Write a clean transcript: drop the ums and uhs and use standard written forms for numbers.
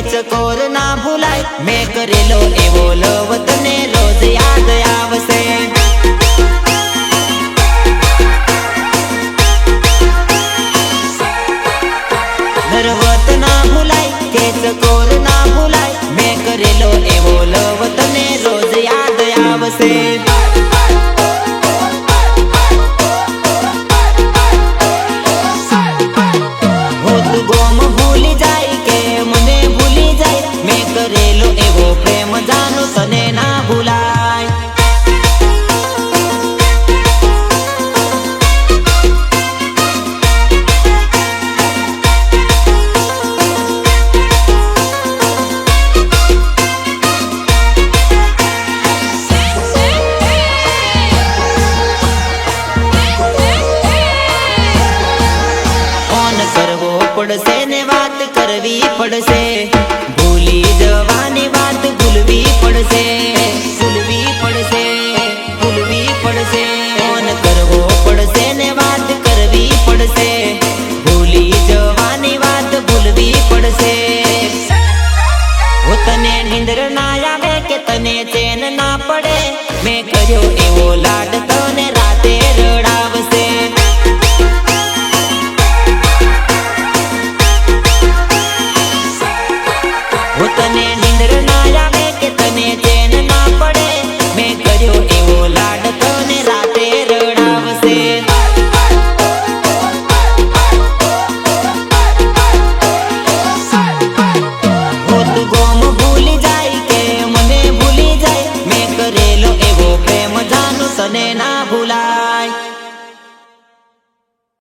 चकोर ना भूलाय मैं करेलो एवो लव तने रोज याद आवसे नरवत ना भूलाय के चकोर ना भूलाय मैं करेलो एवो लव तने रोज याद आवसे गोम भूली जाय के मने भूली जाय मैं करेलो एवो प्रेम जानो तने ना भूलाय पड़से ने बात करवी पड़से भूली जवानी बात भूलवी पड़से भूलवी पड़से भूलवी पड़से कौन करवो पड़से ने बात करवी पड़से।